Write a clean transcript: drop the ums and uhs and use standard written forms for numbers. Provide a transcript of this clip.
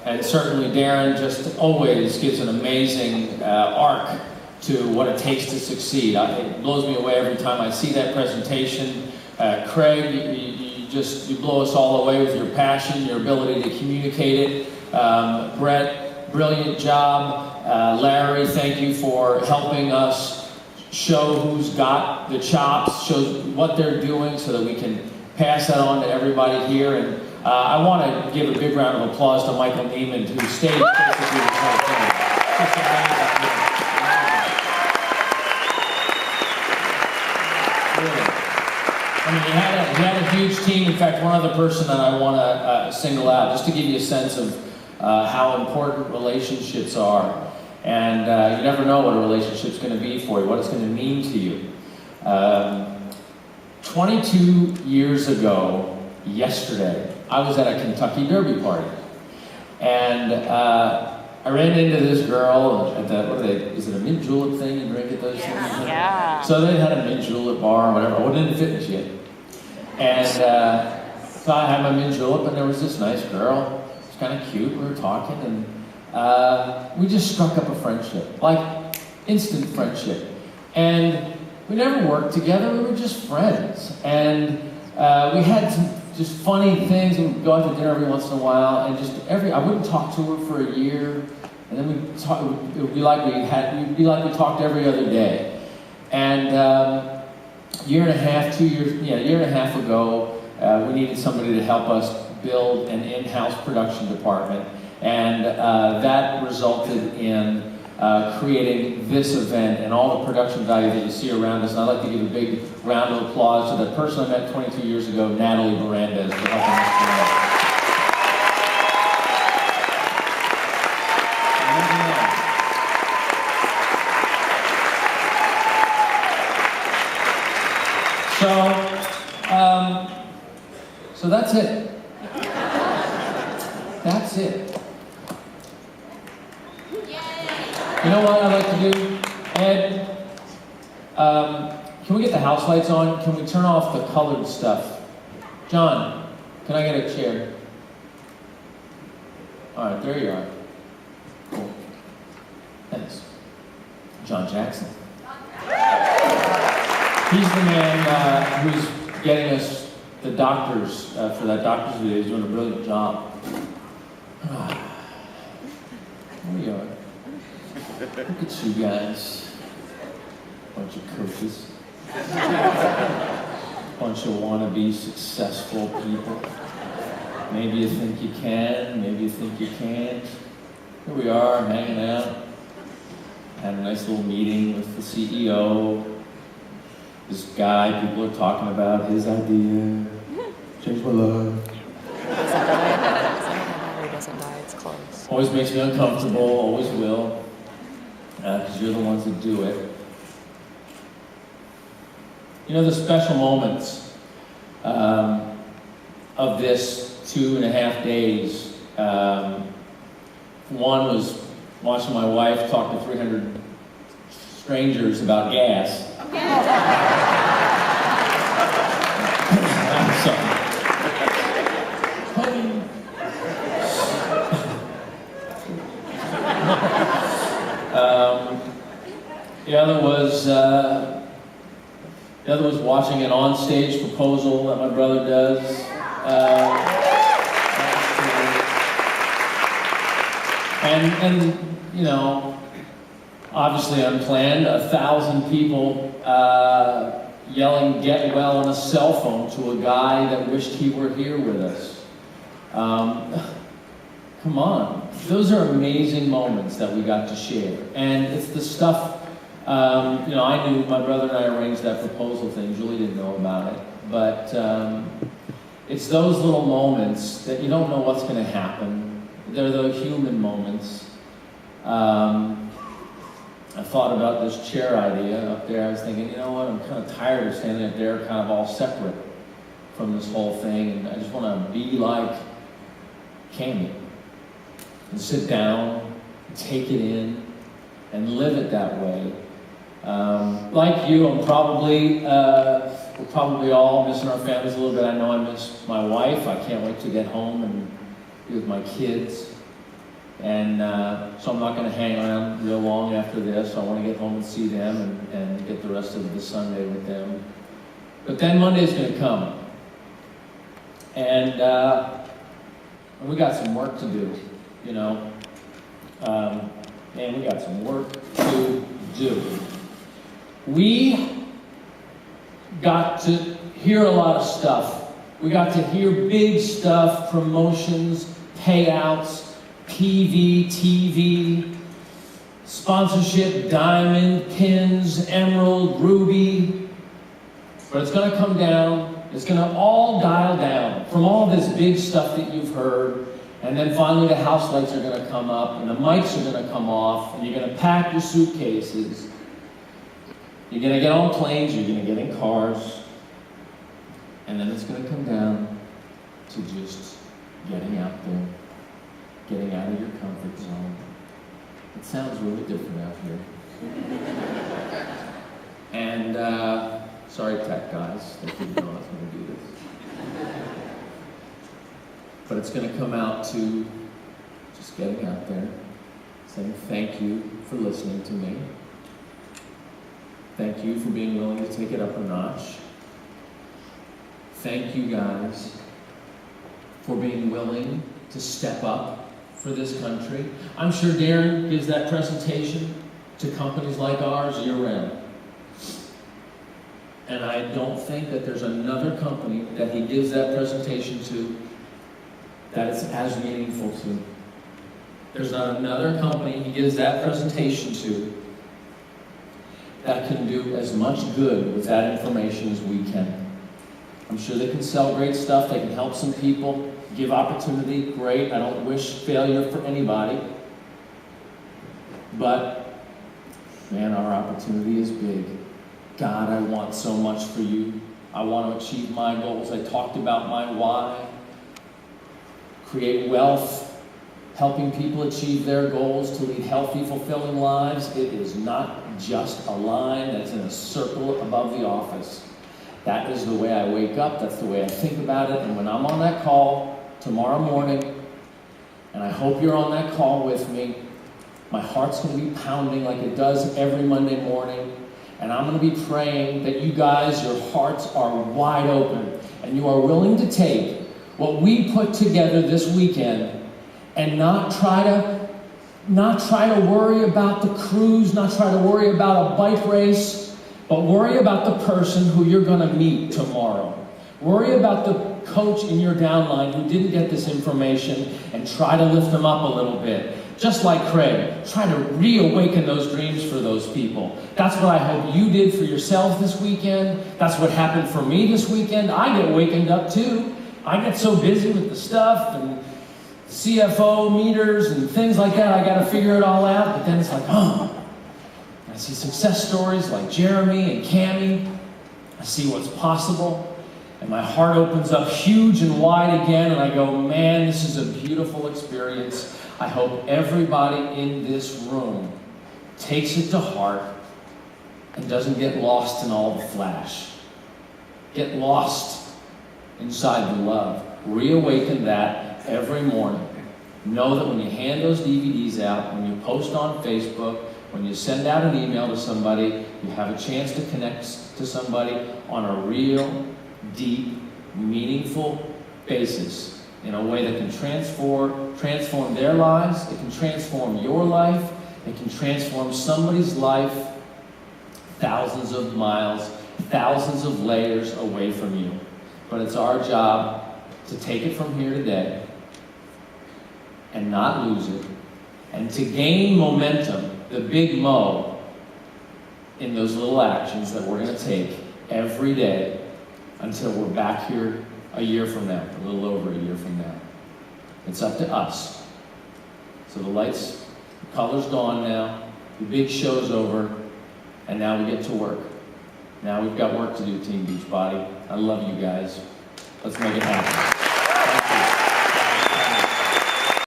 and certainly Darren just always gives an amazing arc to what it takes to succeed. It blows me away every time I see that presentation. Craig, you blow us all away with your passion, your ability to communicate it. Brett, brilliant job. Larry, thank you for helping us show who's got the chops, show what they're doing so that we can pass that on to everybody here. And I want to give a big round of applause to Michael Neiman, who staged basically this whole thing. Just amazing. Really. I mean, he had a huge team. In fact, one other person that I want to single out, just to give you a sense of how important relationships are. And you never know what a relationship's going to be for you, what it's going to mean to you. 22 years ago, yesterday, I was at a Kentucky Derby party. And I ran into this girl at the, is it a mint julep thing you drink at those things? Yeah. So they had a mint julep bar or whatever. I wasn't in fitness yet. And so I had my mint julep, and there was this nice girl. She was kind of cute. We were talking, and we just struck up a friendship, like instant friendship. And we never worked together. We were just friends. And we had some just funny things. We'd go out to dinner every once in a while, and I wouldn't talk to her for a year, and then it would be like we talked every other day. And year and a half ago, we needed somebody to help us build an in-house production department, and that resulted in creating this event and all the production value that you see around us. And I'd like to give a big round of applause to the person I met 22 years ago, Natalie Barandez, for helping us do that. So that's it. That's it. You know what I'd like to do? Ed, can we get the house lights on? Can we turn off the colored stuff? John, can I get a chair? All right, there you are. Cool. Thanks. John Jackson. He's the man who's getting us the doctors for that doctor's video. He's doing a brilliant job. There we are. Look at you guys. Bunch of coaches. Bunch of wannabe successful people. Maybe you think you can, maybe you think you can't. Here we are, hanging out. Had a nice little meeting with the CEO. This guy, people are talking about his idea. Change my life. Doesn't die, it's close. Always makes me uncomfortable, always will. Because you're the ones that do it. You know, the special moments of this 2.5 days. One was watching my wife talk to 300 strangers about gas. The other was watching an on-stage proposal that my brother does. And you know, obviously unplanned, 1,000 people yelling "get well" on a cell phone to a guy that wished he were here with us. Come on, those are amazing moments that we got to share, and it's the stuff. You know, I knew my brother and I arranged that proposal thing. Julie didn't know about it, but it's those little moments that you don't know what's going to happen. They're the human moments. I thought about this chair idea up there. I was thinking, you know what, I'm kind of tired of standing up there kind of all separate from this whole thing, and I just want to be like Cammy and sit down, take it in, and live it that way. Like you, we're probably all missing our families a little bit. I know I miss my wife. I can't wait to get home and be with my kids. And so I'm not going to hang around real long after this. I want to get home and see them and get the rest of the Sunday with them. But then Monday's going to come. And we got some work to do, you know. Man, we got some work to do. We got to hear a lot of stuff. We got to hear big stuff, promotions, payouts, PV, TV, sponsorship, diamond, pins, emerald, ruby. But it's going to come down. It's going to all dial down from all this big stuff that you've heard. And then finally the house lights are going to come up and the mics are going to come off and you're going to pack your suitcases. You're going to get on planes, you're going to get in cars. And then it's going to come down to just getting out there. Getting out of your comfort zone. It sounds really different out here. And, sorry tech guys, they didn't know I was going to do this. But it's going to come out to just getting out there, saying thank you for listening to me. Thank you for being willing to take it up a notch. Thank you guys for being willing to step up for this country. I'm sure Darren gives that presentation to companies like ours year-round. And I don't think that there's another company that he gives that presentation to that it's as meaningful to. There's not another company he gives that presentation to that can do as much good with that information as we can. I'm sure they can sell great stuff, they can help some people, give opportunity, great. I don't wish failure for anybody. But, man, our opportunity is big. God, I want so much for you. I want to achieve my goals. I talked about my why. Create wealth, helping people achieve their goals to lead healthy, fulfilling lives. It is not just a line that's in a circle above the office. That is the way I wake up. That's the way I think about it. And when I'm on that call tomorrow morning, and I hope you're on that call with me, my heart's going to be pounding like it does every Monday morning. And I'm going to be praying that you guys, your hearts are wide open and you are willing to take what we put together this weekend and not try to worry about the cruise, not try to worry about a bike race, but worry about the person who you're going to meet tomorrow. Worry about the coach in your downline who didn't get this information and try to lift them up a little bit. Just like Craig, try to reawaken those dreams for those people. That's what I hope you did for yourself this weekend. That's what happened for me this weekend. I get wakened up too. I get so busy with the stuff and CFO meters and things like that. I got to figure it all out. But then it's like, oh, I see success stories like Jeremy and Cammie. I see what's possible. And my heart opens up huge and wide again. And I go, man, this is a beautiful experience. I hope everybody in this room takes it to heart and doesn't get lost in all the flash. Get lost inside the love. Reawaken that every morning. Know that when you hand those DVDs out, when you post on Facebook, when you send out an email to somebody, you have a chance to connect to somebody on a real, deep, meaningful basis in a way that can transform their lives. It can transform your life. It can transform somebody's life thousands of miles, thousands of layers away from you. But it's our job to take it from here today and not lose it, and to gain momentum, the big mo, in those little actions that we're going to take every day until we're back here a year from now, a little over a year from now. It's up to us. So the lights, the color's gone now, the big show's over, and now we get to work. Now we've got work to do, Team Beachbody. I love you guys. Let's make it happen.